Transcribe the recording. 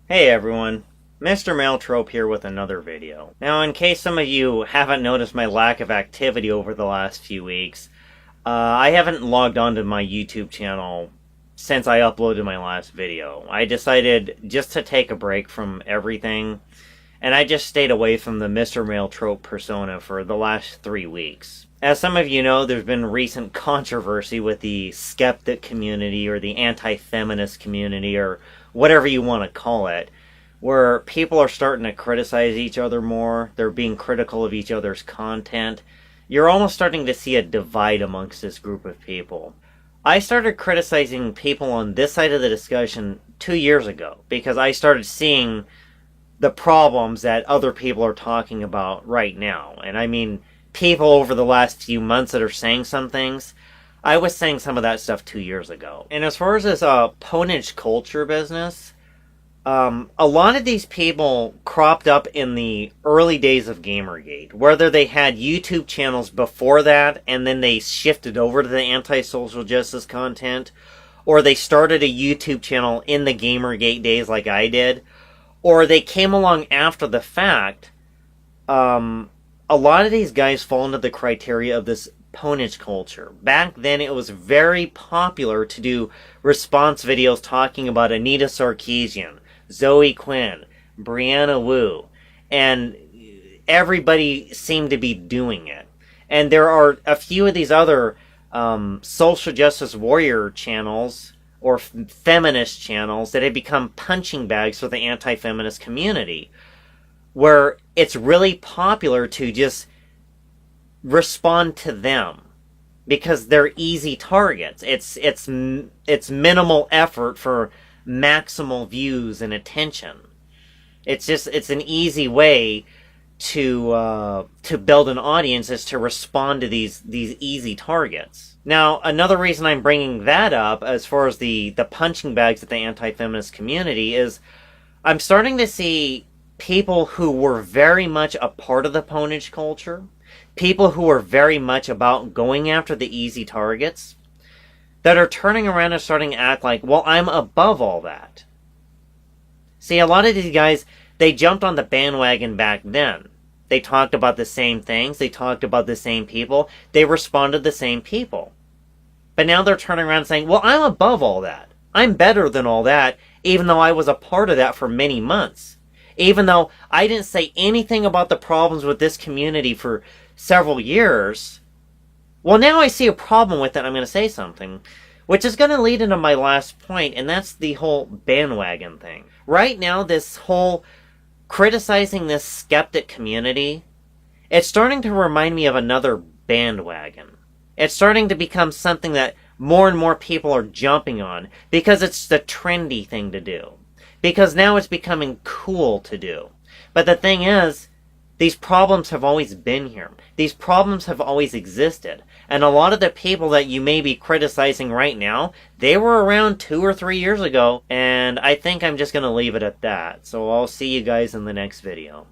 Hey everyone, Mr. Male Trope here with another video. Now, in case some of you haven't noticed my lack of activity over the last few weeks, I haven't logged onto my YouTube channel since I uploaded my last video. I decided just to take a break from everything, and I just stayed away from the Mr. Male Trope persona for the last 3 weeks. As some of you know, there's been recent controversy with the Skeptic community, or the anti-feminist community, or whatever you want to call it, where people are starting to criticize each other more. They're being critical of each other's content. You're almost starting to see a divide amongst this group of people. I started criticizing people on this side of the discussion 2 years ago, because I started seeing the problems that other people are talking about right now. And I mean, people over the last few months that are saying some things. I was saying some of that stuff 2 years ago. And as far as this ponage culture business, a lot of these people cropped up in the early days of Gamergate. Whether they had YouTube channels before that, and then they shifted over to the anti-social justice content, or they started a YouTube channel in the Gamergate days like I did, or they came along after the fact, a lot of these guys fall into the criteria of this ponage culture. Back then, it was very popular to do response videos talking about Anita Sarkeesian, Zoe Quinn, Brianna Wu, and everybody seemed to be doing it. And there are a few of these other social justice warrior channels, or feminist channels, that have become punching bags for the anti-feminist community, where it's really popular to just respond to them because they're easy targets. It's minimal effort for maximal views and attention. It's an easy way to build an audience, is to respond to these easy targets. Now, another reason I'm bringing that up as far as the punching bags of the anti-feminist community is I'm starting to see people who were very much a part of the ponage culture, people who are very much about going after the easy targets, that are turning around and starting to act like, well, I'm above all that. See, a lot of these guys, they jumped on the bandwagon back then. They talked about the same things, they talked about the same people, they responded to the same people. But now they're turning around and saying, well, I'm above all that. I'm better than all that, even though I was a part of that for many months. Even though I didn't say anything about the problems with this community for several years, well, now I see a problem with it, I'm going to say something, which is going to lead into my last point, and that's the whole bandwagon thing. Right now, this whole criticizing this skeptic community, it's starting to remind me of another bandwagon. It's starting to become something that more and more people are jumping on, because it's the trendy thing to do. Because now it's becoming cool to do. But the thing is, these problems have always been here. These problems have always existed. And a lot of the people that you may be criticizing right now, they were around 2 or 3 years ago. And I think I'm just going to leave it at that. So I'll see you guys in the next video.